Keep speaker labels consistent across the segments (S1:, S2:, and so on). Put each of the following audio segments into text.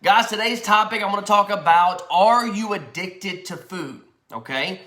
S1: Guys, today's topic I'm going to talk about, are you addicted to food? Okay?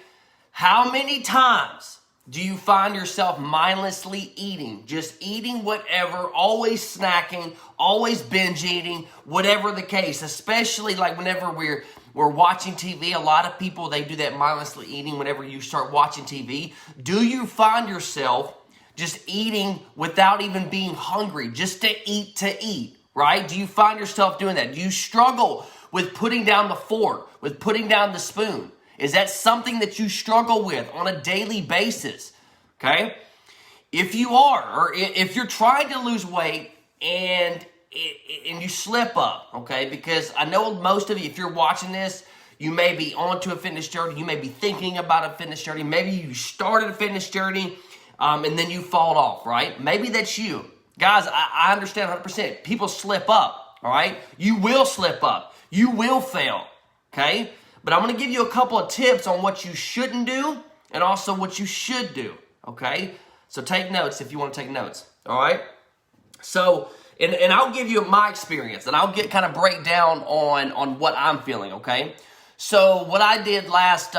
S1: How many times do you find yourself mindlessly eating? Just eating whatever, always snacking, always binge eating, whatever the case. Especially like whenever we're watching TV, a lot of people, they do that mindlessly eating whenever you start watching TV. Do you find yourself just eating without even being hungry, just to eat, right? Do you find yourself doing that? Do you struggle with putting down the fork, with putting down the spoon? Is that something that you struggle with on a daily basis? Okay? If you are, or if you're trying to lose weight and you slip up, okay? Because I know most of you, if you're watching this, you may be onto a fitness journey. You may be thinking about a fitness journey. Maybe you started a fitness journey and then you fall off, right? Maybe that's you. Guys, I understand 100%. People slip up, all right? You will slip up. You will fail, okay? But I'm going to give you a couple of tips on what you shouldn't do and also what you should do, okay? So take notes if you want to take notes, all right? So, and I'll give you my experience, and I'll kind of break down on what I'm feeling, okay? So what I did last,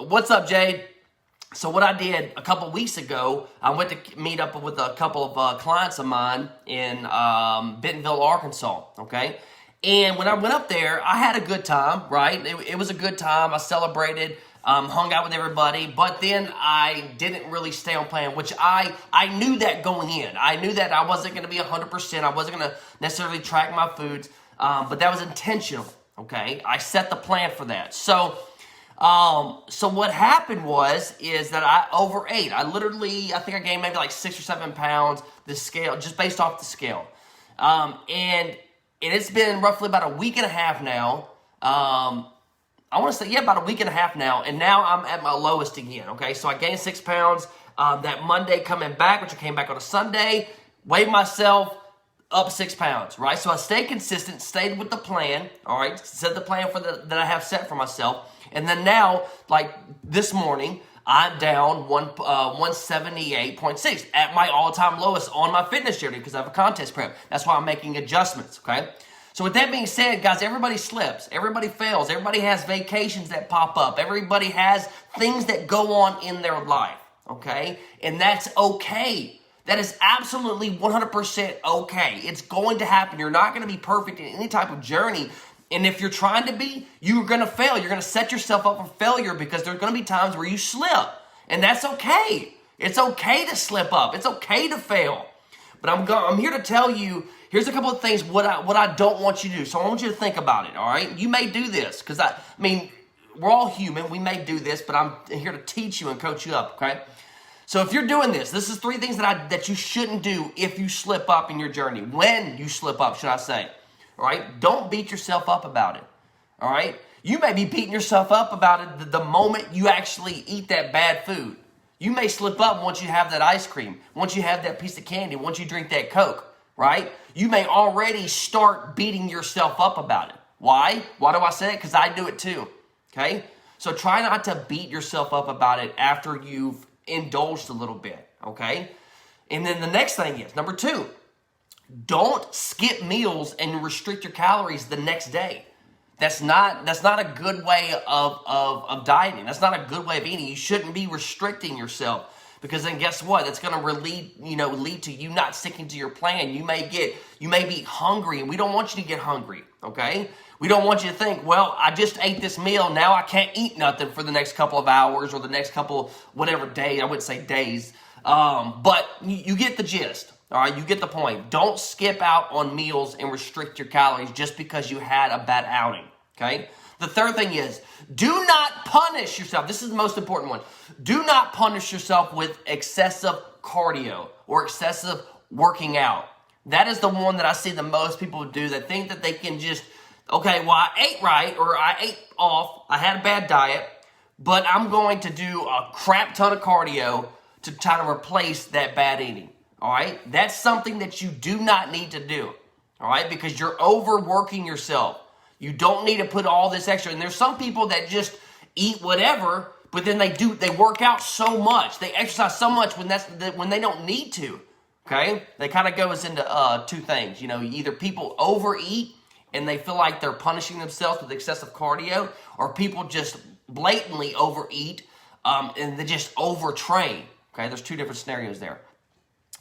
S1: what's up, Jade? So what I did a couple weeks ago, I went to meet up with a couple of clients of mine in Bentonville, Arkansas, okay? And when I went up there, I had a good time, right? It was a good time. I celebrated, hung out with everybody, but then I didn't really stay on plan, which I knew that going in. I knew that I wasn't going to be 100%. I wasn't going to necessarily track my foods, but that was intentional, okay? I set the plan for that. So what happened is that I overate. I think I gained maybe like 6 or 7 pounds, the scale, just based off the scale. And it's been roughly about a week and a half now. I want to say, about a week and a half now. And now I'm at my lowest again, okay? So I gained 6 pounds that Monday coming back, which I came back on a Sunday, weighed myself up 6 pounds, right? So I stayed consistent, stayed with the plan, all right? Set the plan that I have set for myself. And then now, like this morning, I'm down 178.6 at my all-time lowest on my fitness journey because I have a contest prep. That's why I'm making adjustments, okay? So with that being said, guys, everybody slips. Everybody fails. Everybody has vacations that pop up. Everybody has things that go on in their life, okay? And that's okay. That is absolutely 100% okay. It's going to happen. You're not going to be perfect in any type of journey. And if you're trying to be, you're going to fail. You're going to set yourself up for failure because there's going to be times where you slip. And that's okay. It's okay to slip up. It's okay to fail. But I'm here to tell you, here's a couple of things what I don't want you to do. So I want you to think about it, all right? You may do this because, we're all human. We may do this, but I'm here to teach you and coach you up, okay? So if you're doing this is 3 things that you shouldn't do if you slip up in your journey. When you slip up, should I say. All right? Don't beat yourself up about it. All right? You may be beating yourself up about it the moment you actually eat that bad food. You may slip up once you have that ice cream, once you have that piece of candy, once you drink that Coke, right? You may already start beating yourself up about it. Why? Why do I say it? Because I do it too. Okay? So try not to beat yourself up about it after you've indulged a little bit. Okay? And then the next thing is, number 2, don't skip meals and restrict your calories the next day. That's not a good way of dieting. That's not a good way of eating. You shouldn't be restricting yourself because then guess what? That's going to lead to you not sticking to your plan. You may be hungry, and we don't want you to get hungry. Okay? We don't want you to think, well, I just ate this meal. Now I can't eat nothing for the next couple of hours or the next couple whatever days. I wouldn't say days, but you get the gist. All right, you get the point. Don't skip out on meals and restrict your calories just because you had a bad outing, okay? The third thing is, do not punish yourself. This is the most important one. Do not punish yourself with excessive cardio or excessive working out. That is the one that I see the most people do that think that they can just, okay, well, I ate right or I ate off, I had a bad diet, but I'm going to do a crap ton of cardio to try to replace that bad eating. All right, that's something that you do not need to do, all right, because you're overworking yourself. You don't need to put all this extra. And there's some people that just eat whatever, but then they work out so much, they exercise so much when they don't need to. Okay, they kind of goes into 2 things. Either people overeat and they feel like they're punishing themselves with excessive cardio, or people just blatantly overeat and they just overtrain. Okay, there's two different scenarios there.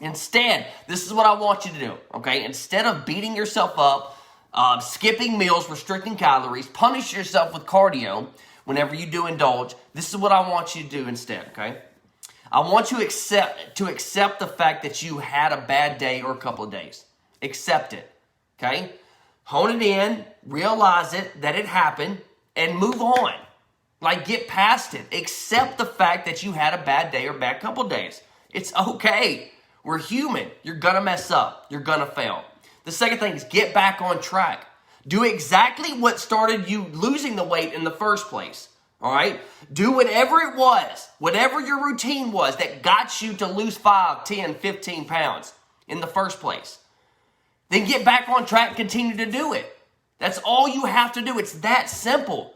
S1: Instead, this is what I want you to do, okay? Instead of beating yourself up, skipping meals, restricting calories, punish yourself with cardio whenever you do indulge, this is what I want you to do instead, okay? I want you to accept the fact that you had a bad day or a couple of days. Accept it, okay? Hone it in, realize it, that it happened, and move on. Like, get past it. Accept the fact that you had a bad day or bad couple of days. It's okay. We're human. You're going to mess up. You're going to fail. The second thing is get back on track. Do exactly what started you losing the weight in the first place. All right? Do whatever it was, whatever your routine was that got you to lose 5, 10, 15 pounds in the first place. Then get back on track and continue to do it. That's all you have to do. It's that simple.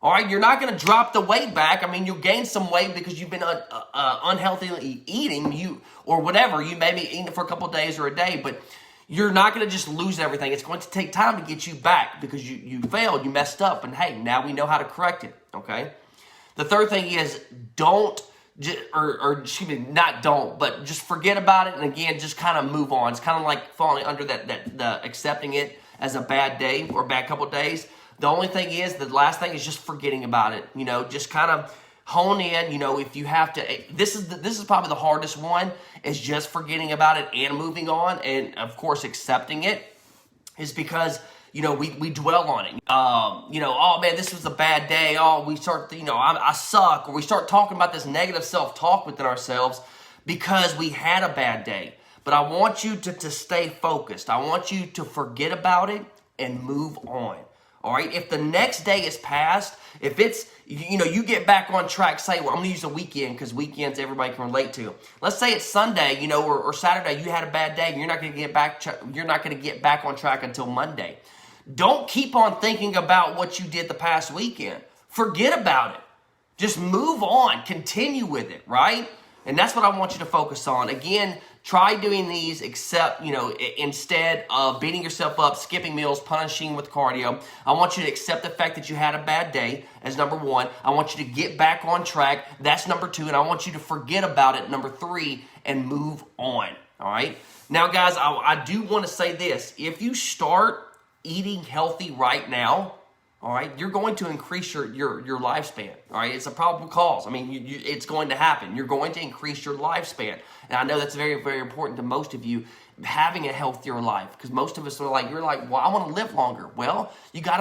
S1: All right? You're not going to drop the weight back. I mean, you'll gain some weight because you've been unhealthily eating, or whatever. You may be eating it for a couple of days or a day, but you're not going to just lose everything. It's going to take time to get you back because you failed, you messed up, and hey, now we know how to correct it, okay? The third thing is but just forget about it, and again, just kind of move on. It's kind of like falling under the accepting it as a bad day or bad couple of days. The only thing is, the last thing is just forgetting about it. Just kind of hone in. If you have to, this is probably the hardest one, is just forgetting about it and moving on, and of course accepting it, is because we dwell on it. Oh man, this was a bad day. Oh, we start, I suck, or we start talking about this negative self-talk within ourselves because we had a bad day. But I want you to stay focused. I want you to forget about it and move on. All right, if the next day is past, if it's, you get back on track, say, well, I'm going to use a weekend because weekends everybody can relate to. Let's say it's Sunday, or Saturday, you had a bad day, and you're not going to get back on track until Monday. Don't keep on thinking about what you did the past weekend. Forget about it. Just move on. Continue with it, right? And that's what I want you to focus on. Again, try doing these instead of beating yourself up, skipping meals, punishing with cardio. I want you to accept the fact that you had a bad day as number 1. I want you to get back on track. That's number 2. And I want you to forget about it, number 3, and move on. All right? Now, guys, I do want to say this. If you start eating healthy right now, all right, you're going to increase your lifespan. All right, it's a probable cause. I mean, it's going to happen. You're going to increase your lifespan, and I know that's very, very important to most of you, having a healthier life, because most of us are like, well, I want to live longer. Well, you got to